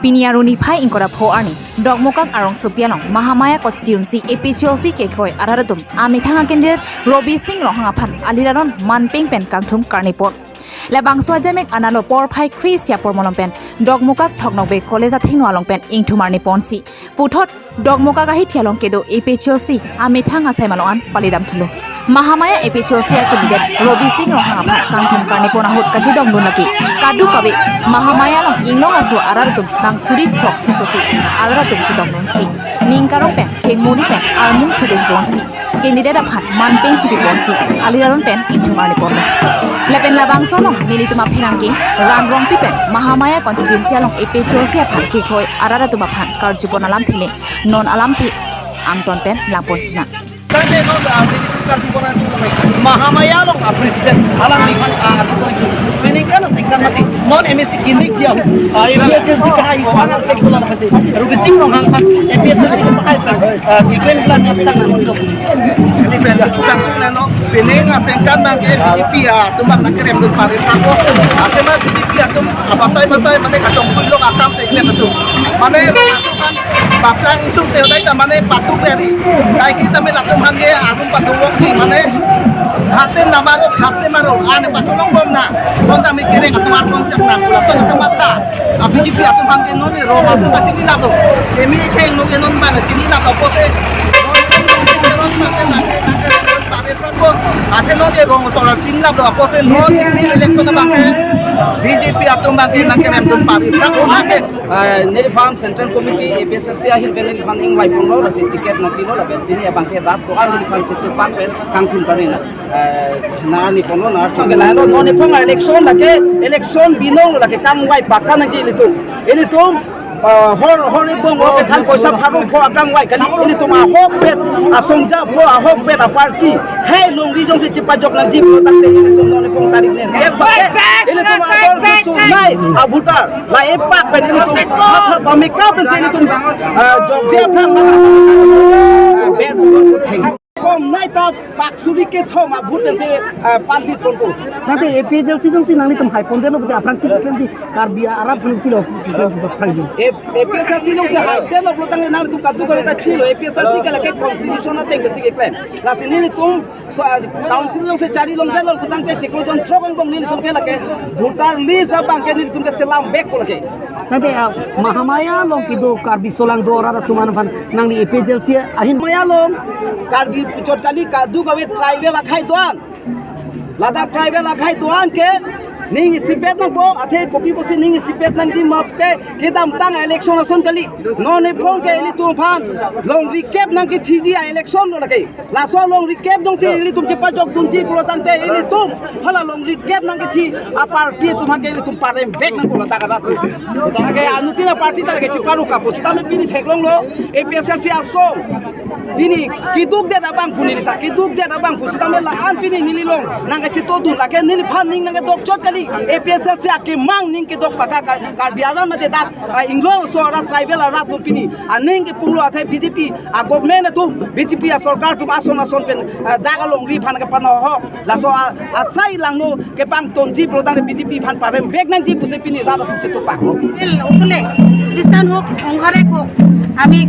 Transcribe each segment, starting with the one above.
Piniaruni Pai Inkora Po Arni, Dogmokak Arong Supianong, Mahamaya Constituency, APCLC Kekroi Aratum, Amitanga candidate Robi Singh Rohangapan, Alidaron, Manping Pen Kantum Karnipor. Labang Swajamek Analo Por Pai Chris Yapor Molompen, Dogmokak Tognobe College Thino Alongpen, Intumarni Ponsi, Putot, Dogmokak Hitialong Kedo, APCLC, Amitanga Saimaloan, Palidam Tulu. Mahamaya APCLC candidate Robi Singh Rohangapan, Kantum Karnipor Ahut Kajidong Lunaki, Kadu Kabe, Mahamaya Long Inglong Asu Aratum, Bang Suri Trok Sisosi, Aratum Chidong Nonsi, Ninkarong Pen, Chengmuni Pen, Almung Chijing Ponsi, candidate Apan, Manping Chibi Ponsi, Alidaron Pen, Intumarni Pon. Lepen labang sonong nilituma penangki ran rong pipen Mahamaya Constituency along APCLC apan Kekroi Araratuma pan Karjupon alam thile non alam thi Angton pen lampon sina Mahamaya long president alam liman meningkan sektan mati non MSC gimmick dia APCLC kai wana pekula mati Robi Singh Rohangapan APCLC kai iklan iklan yang tang ini benda cangkung nano bening sektan bangke BJP tumbang nak kerem dun pare sako atema BJP atum batai mane katong kulo akam tekle betul mane kan baplang itu teodai ta mane patu beri kai kita melatum hange arum patulong ki mane hate namaro hate maro ane patulong bomna konta mikireng atuar koncak na pula to atumata BJP atum hange noni roma ta chini lado emi keng no genon bang chini lado pote ate no je rong sola chinna do apose no je ni election bangke BJP atum bangke nangkerem dun pari prako ake neri farm central committee APCLC ahil benel fan ing wai punglo rasi tiket nanti no labe dini bangke rat ko ahil fan chitu pangpen kangthun karina na ni punglo na chunge la no ni pung election lake election binong lake kam wai bakka na ji elitum hor ibong o kan poisa pharo pho akang wai kali ini tuma hok pet asongja pho hok pet a party hai long ri jong se chipa jok lang jip tak te ini tum non pong tarik nen ke ba ini tuma dor su nai a butar la e pak ben ini tum ha ba me ka ben se ini tum jok je phang ma ben ko theng kom nai ta pak suri ke thoma bhut ben se party pon ko nate APCLC jong si nang tum hai pon den no aprang si ken di karbia arab pun kilo phang ji APCLC jong se hai den no tang nang tum kadu ko ta kilo APCLC ka la ke constitution na teng basic claim la se ni tum council jong se chari long den lo tang se cheklo jon throgong bom ni tum ke la ke voter list abang ke ni tum ke selam back ko la ke nate Mahamaya long kido karbi solang do ara tuman fan nang ni APCLC ahin maya long karbi pucot kali kadu gawe tribal akhai doan ladakh tribal akhai doan ke ning sipet nang bo athe kopi bosi ning sipet nang ji map ke kedam tang election ason kali no ne phong ke eli tum phan long recap nang ki thiji election lo lake la so long recap jong si eli tum chepa jok dun ji pulo tang te eli tum hala long recap nang ki thi a party tum ha ke eli tum parem back nang pulo ta ka rat ke anutina party ta ke chikaru ka posta me pini theklong lo APCLC asong pini kiduk de abang puni ta kiduk de abang pusita me la an pini nililong nang ke chito dun la ke nil phan ning nang ke dok chot kali APCLC aki mang ning ke dok paka kar biaran mate dak inglo so ra tribal ra tu pini aning ke punglo athe BJP a government tu BJP a sarkar tu ason pen dagalong ri phan ke pan ho la so asai langno ke pang tonji prodan BJP phan parem beg nang ji puse pini ra tu chetu pak okule distan hok onghare ko ami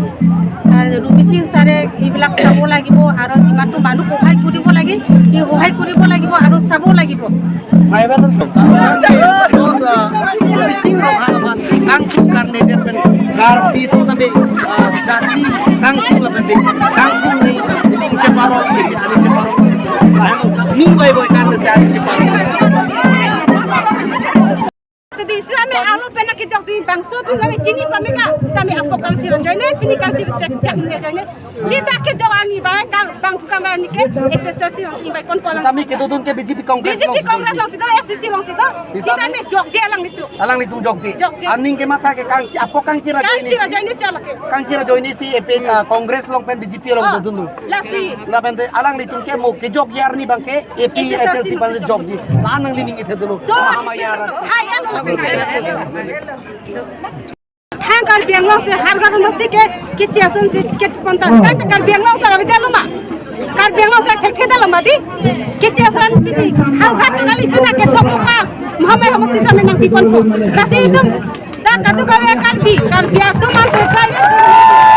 Robi Singh sare ibilak sabo lagibo aro jimantu manu kohai kuribo lagi i kohai kuribo lagibo aro sabo lagibo Robi Singh Rohangapan kangthung karne den pen karbi to tabe jati kangthung la pen kangthung ni ning cheparo ni ani cheparo ning boy karne se ani cheparo Sami alu pena ki jok di bangso tu kami cini pameka sami apok kang siran joine pini kang si cek ne joine sita ke jawani ba kang bang kang ni ke APCLC long si bai kon polang kami ke dudun ke BJP Congress long sita SCC long sita sita me jok je lang itu alang ni tum jok je aning ke mata ke kang apok kang kira joine chalake kang kira joine si EP Congress long pen BJP long dudun la si la pen alang ni tum ke mo ke jok yar ni bang ke APCLC ban jok ji lanang ni ngi the dulu Mahamaya hai alo thang kar bianglo se hargar masti ke kichason se ke pontan ta kar bianglo sa ravidalo ma kar bianglo sa thekhe dalo madi kichason pidi hal khat kali pina ke tomuka Mahamaya masti ta menang pipon ko rasi idum katu kau karbi tu masuk kaya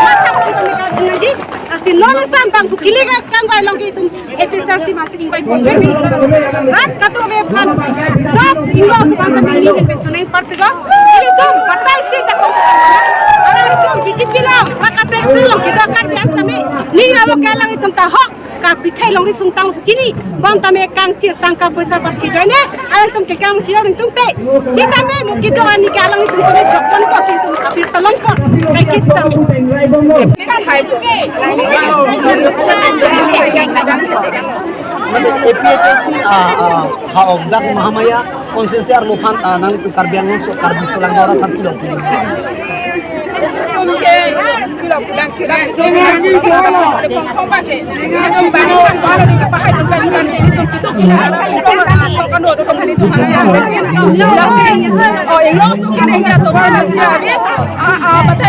macam kita mereka jenji asin non sampang bukili kan kau long itu episode masih ingin pun beri rat katu kau pan sab ingin sebangsa ini pensiunan partai kau ini tu partai sih tak kau itu bikin bilang maka bilang kita kan biasa me ni kalau kalang itu tahok kapi kai long isung tang jini bang tame kang cir tangkap besar pati joine ayam tum ke kang cir orang tum te si tame mungkin jangan ni kalang itu sampai jokon pas itu kapi talon pun kai kis tame Mane APHC haom dak Mahamaya konsensi ar lofan nang itu karbiang so karbi selang dora kan kilo Kilo pulang cerah itu ada pengkobat itu banyak kalau di pakai investasi itu kita kan do kan itu oh yang langsung kena ingat tu orang masih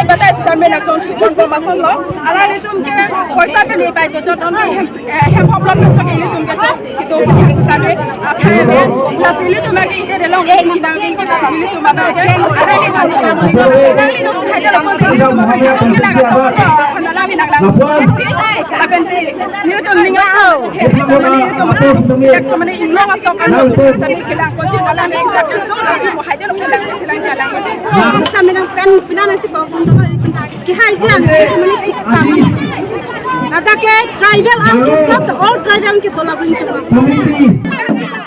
batai sudah menak contoh masalah ala itu mungkin kuasa beli baca contoh hem problem macam itu betul itu kita sudah ada las itu lagi dia dalam kita itu mana ada yang macam itu ada Ada ke tribal angki सब all tribal angki तोला बनी सब